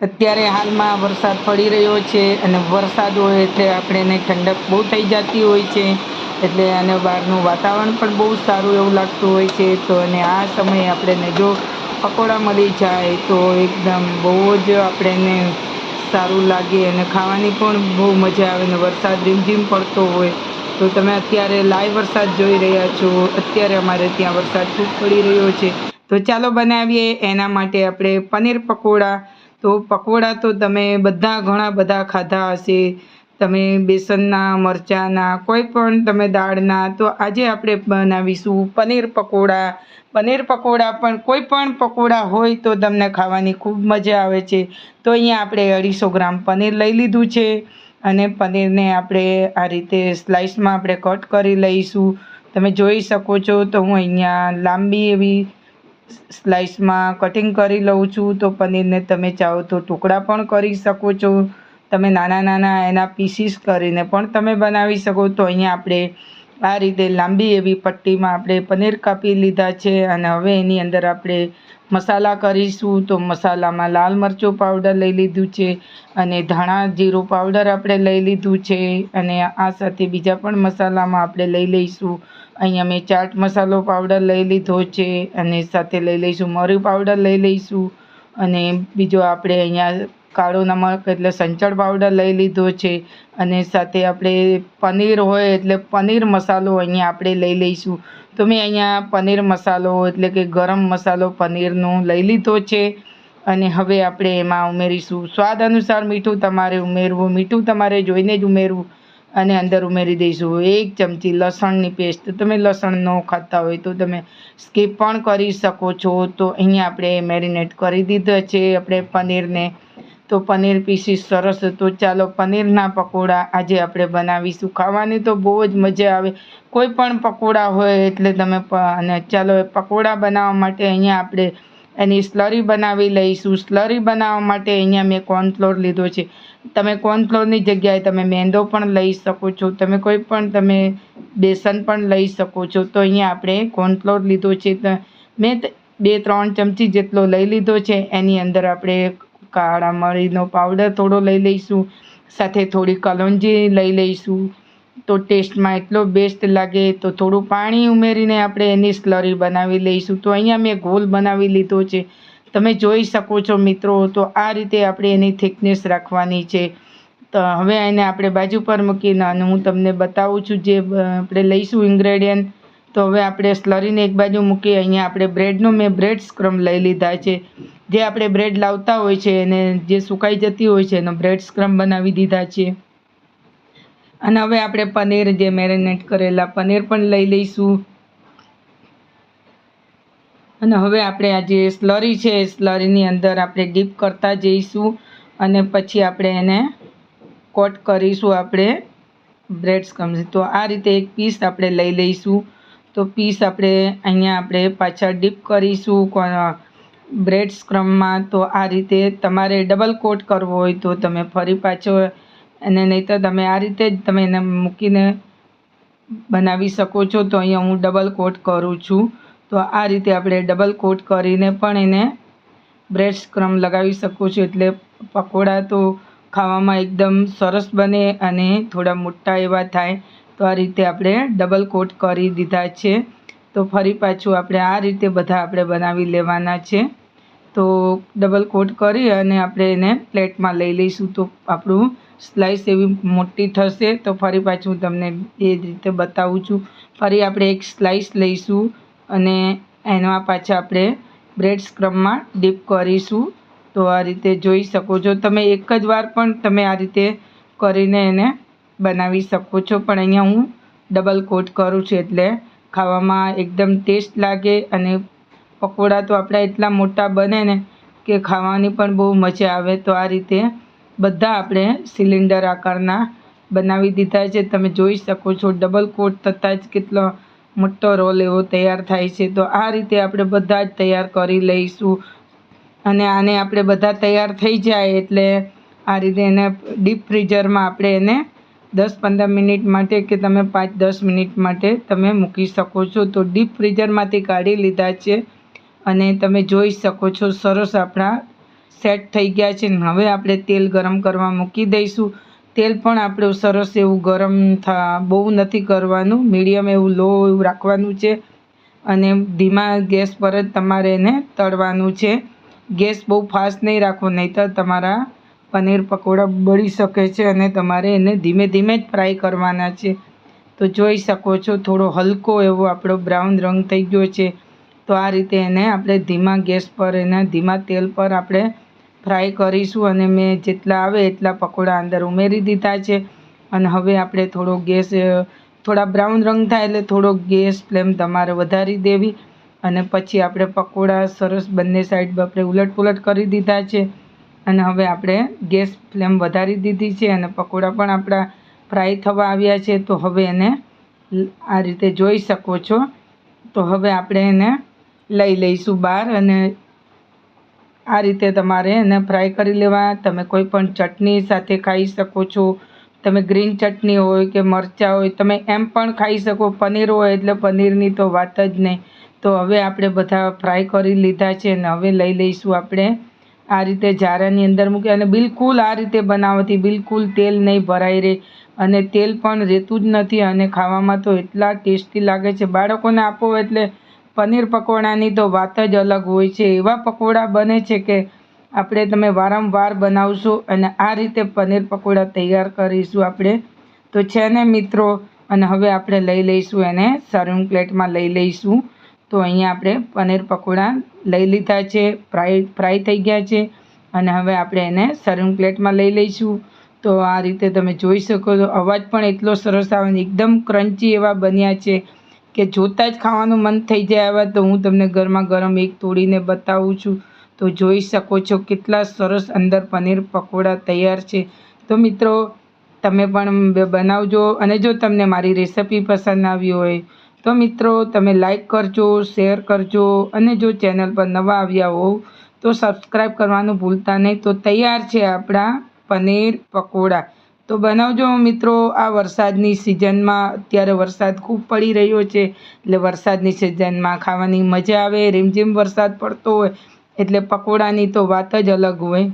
અત્યારે હાલમાં વરસાદ પડી રહ્યો છે અને વરસાદ હોય એટલે આપણે ઠંડક બહુ થઈ જતી હોય છે, એટલે અને બહારનું વાતાવરણ પણ બહુ સારું એવું લાગતું હોય છે. તો અને આ સમયે આપણને જો પકોડા મળી જાય તો એકદમ બહુ જ આપણને સારું લાગે અને ખાવાની પણ બહુ મજા આવે. ને વરસાદ રીમઝીમ પડતો હોય તો તમે અત્યારે લાઈવ વરસાદ જોઈ રહ્યા છો. અત્યારે અમારે ત્યાં વરસાદ ખૂબ પડી રહ્યો છે. તો ચાલો બનાવીએ. એના માટે આપણે પનીર પકોડા. તો પકોડા તો તમે ઘણા બધા ખાધા હશે, તમે બેસનના, મરચાંના, કોઈ પણ તમે દાળના. તો આજે આપણે બનાવીશું પનીર પકોડા. પનીર પકોડા પણ કોઈ પણ પકોડા હોય તો તમને ખાવાની ખૂબ મજા આવે છે. તો અહીંયા આપણે 250 ગ્રામ પનીર લઈ લીધું છે અને પનીરને આપણે આ રીતે સ્લાઇસમાં આપણે કટ કરી લઈશું. તમે જોઈ શકો છો તો હું અહીંયા લાંબી એવી સ્લાઇસમાં કટિંગ કરી લઉં છું. તો પનીરને તમે ચાહો તો ટુકડા પણ કરી શકો છો, તમે નાના નાના એના પીસીસ કરીને પણ તમે બનાવી શકો. તો અહીંયા આપણે આ રીતે લાંબી એવી પટ્ટીમાં આપણે પનીર કાપી લીધા છે અને હવે એની અંદર આપણે મસાલા કરીશું. તો મસાલામાં લાલ મરચું પાવડર લઈ લીધું છે અને ધાણા જીરું પાવડર આપણે લઈ લીધું છે અને આ સાથે બીજા પણ મસાલામાં આપણે લઈ લઈશું. અહીંયા મેં ચાટ મસાલો પાવડર લઈ લીધો છે અને સાથે લઈ લઈશું મરી પાવડર લઈ લઈશું અને બીજો આપણે અહીંયા કાળો નમક એટલે સંચળ પાવડર લઈ લીધો છે અને સાથે આપણે પનીર હોય એટલે પનીર મસાલો અહીંયા આપણે લઈ લઈશું. તો મેં અહીંયા પનીર મસાલો એટલે કે ગરમ મસાલો પનીરનો લઈ લીધો છે અને હવે આપણે એમાં ઉમેરીશું સ્વાદ અનુસાર મીઠું તમારે ઉમેરવું, મીઠું તમારે જોઈને જ ઉમેરવું અને અંદર ઉમેરી દઈશું 1 ચમચી લસણની પેસ્ટ. તમે લસણ ન ખાતા હોય તો તમે સ્કીપ પણ કરી શકો છો. તો અહીંયા આપણે મેરિનેટ કરી દીધા છે આપણે પનીરને. તો પનીર પીસીસ સરસ. તો ચાલો પનીરના પકોડા આજે આપણે બનાવીશું. ખાવાની તો બહુ જ મજા આવે કોઈ પણ પકોડા હોય એટલે તમે અને ચાલો પકોડા બનાવવા માટે અહીંયા આપણે એની સ્લરી બનાવી લઈશું. સ્લરી બનાવવા માટે અહીંયા મેં કોર્નફ્લોર લીધો છે. તમે કોર્નફ્લોરની જગ્યાએ તમે મેંદો પણ લઈ શકો છો, તમે કોઈ પણ તમે બેસન પણ લઈ શકો છો. તો અહીંયા આપણે કોર્નફ્લોર લીધો છે. મેં 2-3 ચમચી જેટલો લઈ લીધો છે. એની અંદર આપણે કાળા મરીનો પાવડર થોડો લઈ લઈશું, સાથે થોડી કલોંજી લઈ લઈશું. તો ટેસ્ટમાં એટલો બેસ્ટ લાગે. તો થોડું પાણી ઉમેરીને આપણે એની સ્લરી બનાવી લઈશું. તો અહીંયા મેં ગોલ બનાવી લીધો છે, તમે જોઈ શકો છો મિત્રો. તો આ રીતે આપણે એની થિકનેસ રાખવાની છે. તો હવે એને આપણે બાજુ પર મૂકીને અને હું તમને બતાવું છું જે આપણે લઈશું ઇન્ગ્રેડિયન્ટ. તો હવે આપણે સ્લરીને એક બાજુ મૂકી અહીંયા આપણે મેં બ્રેડ સ્ક્રમ્બ લઈ લીધા છે. જે આપણે બ્રેડ લાવતા હોય છે એને જે સુકાઈ જતી હોય છે એનો બ્રેડ સ્ક્રમ્બ બનાવી દીધા છે. અને હવે આપણે પનીર જે મેરિનેટ કરેલા પનીર પણ લઈ લઈશું અને હવે આપણે આ જે સ્લરી છે એ સ્લરીની અંદર આપણે ડીપ કરતા જઈશું અને પછી આપણે એને કોટ કરીશું આપણે બ્રેડ સ્ક્રમ્બ. તો આ રીતે એક પીસ આપણે લઈ લઈશું. તો પીસ આપણે અહીંયા આપણે પાછા ડીપ કરીશું બ્રેડ સ્ક્રમ્બમાં. તો આ રીતે તમારે ડબલ કોટ કરવો હોય તો તમે ફરી પાછો અને નહીં તો તમે આ રીતે જ તમે એને મૂકીને બનાવી શકો છો. તો અહીંયા હું ડબલ કોટ કરું છું. તો આ રીતે આપણે ડબલ કોટ કરીને પણ એને બ્રેડ સ્ક્રમ્બ લગાવી શકો છો એટલે પકોડા તો ખાવામાં એકદમ સરસ બને અને થોડા મોટા એવા થાય. તો આ રીતે આપણે ડબલ કોટ કરી દીધા છે. તો ફરી પાછું આપણે આ રીતે બધા આપણે બનાવી લેવાના છે. તો ડબલ કોટ કરી અને આપણે એને પ્લેટમાં લઈ લઈશું. તો આપણું સ્લાઇસ એવી મોટી થશે. તો ફરી પાછું તમને એ જ રીતે બતાવું છું. ફરી આપણે એક સ્લાઇસ લઈશું અને એમાં પાછા આપણે બ્રેડ સ્ક્રમ્બમાં ડીપ કરીશું. તો આ રીતે જોઈ શકો છો તમે એક જ વાર પણ તમે આ રીતે કરીને એને બનાવી શકો છો. પણ અહીંયા હું ડબલ કોટ કરું છું એટલે ખાવામાં એકદમ ટેસ્ટ લાગે અને પકોડા તો આપણા એટલા મોટા બને ને કે ખાવાની પણ બહુ મજા આવે. તો આ રીતે બધા આપણે સિલિન્ડર આકારના બનાવી દીધા છે. તમે જોઈ શકો છો ડબલ કોટ થતાં જ કેટલો મોટો રોલ એવો તૈયાર થાય છે. તો આ રીતે આપણે બધા જ તૈયાર કરી લઈશું અને આને આપણે બધા તૈયાર થઈ જાય એટલે આ રીતે એને ડીપ ફ્રીઝરમાં આપણે એને 10-15 મિનિટ માટે કે તમે 5-10 મિનિટ માટે તમે મૂકી શકો છો. તો ડીપ ફ્રીઝરમાંથી કાઢી લીધા છે અને તમે જોઈ શકો છો સરસ આપણા સેટ થઈ ગયા છે. હવે આપણે તેલ ગરમ કરવા મૂકી દઈશું. તેલ પણ આપણું સરસ એવું ગરમ બહુ નથી કરવાનું, મીડિયમ એવું લો એવું રાખવાનું છે અને ધીમા ગેસ પર જ તમારે એને તળવાનું છે. ગેસ બહુ ફાસ્ટ નહીં રાખવો, નહીંતર તમારા પનીર પકોડા બળી શકે છે અને તમારે એને ધીમે ધીમે જ ફ્રાય કરવાના છે. તો જોઈ શકો છો થોડો હલકો એવો આપણો બ્રાઉન રંગ થઈ ગયો છે. તો આ રીતે એને આપણે ધીમા ગેસ પર એના ધીમા તેલ પર આપણે ફ્રાય કરીશું અને મેં જેટલા આવે એટલા પકોડા અંદર ઉમેરી દીધા છે. અને હવે આપણે થોડો ગેસ થોડા બ્રાઉન રંગ થાય એટલે થોડો ગેસ ફ્લેમ તમારે વધારી દેવી અને પછી આપણે પકોડા સરસ બંને સાઈડ આપણે ઉલટપુલટ કરી દીધા છે અને હવે આપણે ગેસ ફ્લેમ વધારી દીધી છે અને પકોડા પણ આપણા ફ્રાય થવા આવ્યા છે. તો હવે એને આ રીતે જોઈ શકો છો. તો હવે આપણે એને લઈ લઈશું બહાર અને આ રીતે તમારે એને ફ્રાય કરી લેવા. તમે કોઈ પણ ચટણી સાથે ખાઈ શકો છો. તમે ગ્રીન ચટણી હોય કે મરચાં હોય તમે એમ પણ ખાઈ શકો. પનીર હોય એટલે પનીરની તો વાત જ નહીં. તો હવે આપણે બધા ફ્રાય કરી લીધા છે અને હવે લઈ લઈશું આપણે આ રીતે જારાની અંદર મૂકી અને બિલકુલ આ રીતે બનાવવાથી બિલકુલ તેલ નહીં ભરાઈ રહે અને તેલ પણ રહેતું જ નથી અને ખાવામાં તો એટલા ટેસ્ટી લાગે છે. બાળકોને આપો એટલે પનીર પકોડાની તો વાત જ અલગ હોય છે. એવા પકોડા બને છે કે આપણે તમે વારંવાર બનાવશો અને આ રીતે પનીર પકોડા તૈયાર કરીશું આપણે. તો છે ને મિત્રો, અને હવે આપણે લઈ લઈશું એને સર્વિંગ પ્લેટમાં લઈ લઈશું. તો અહીંયા આપણે પનીર પકોડા લઈ લીધા છે, ફ્રાય થઈ ગયા છે અને હવે આપણે એને સર્વિંગ પ્લેટમાં લઈ લઈશું. તો આ રીતે તમે જોઈ શકો છો. અવાજ પણ એટલો સરસ આવે ને એકદમ ક્રન્ચી એવા બન્યા છે કે જોતાં જ ખાવાનું મન થઈ જાય એવા. તો હું તમને ગરમા ગરમ એક તોડીને બતાવું છું. તો જોઈ શકો છો કેટલા સરસ અંદર પનીર પકોડા તૈયાર છે. તો મિત્રો તમે પણ બનાવજો અને જો તમને મારી રેસિપી પસંદ આવી હોય તો મિત્રો તમે લાઈક કરજો, શેર કરજો અને જો ચેનલ પર નવા આવ્યા હોવ તો સબસ્ક્રાઈબ કરવાનું ભૂલતા નહીં. તો તૈયાર છે આપણા પનીર પકોડા. તો બનાવજો મિત્રો. આ વરસાદની સિઝનમાં અત્યારે વરસાદ ખૂબ પડી રહ્યો છે એટલે વરસાદની સિઝનમાં ખાવાની મજા આવે. રીમઝીમ વરસાદ પડતો હોય એટલે પકોડાની તો વાત જ અલગ હોય.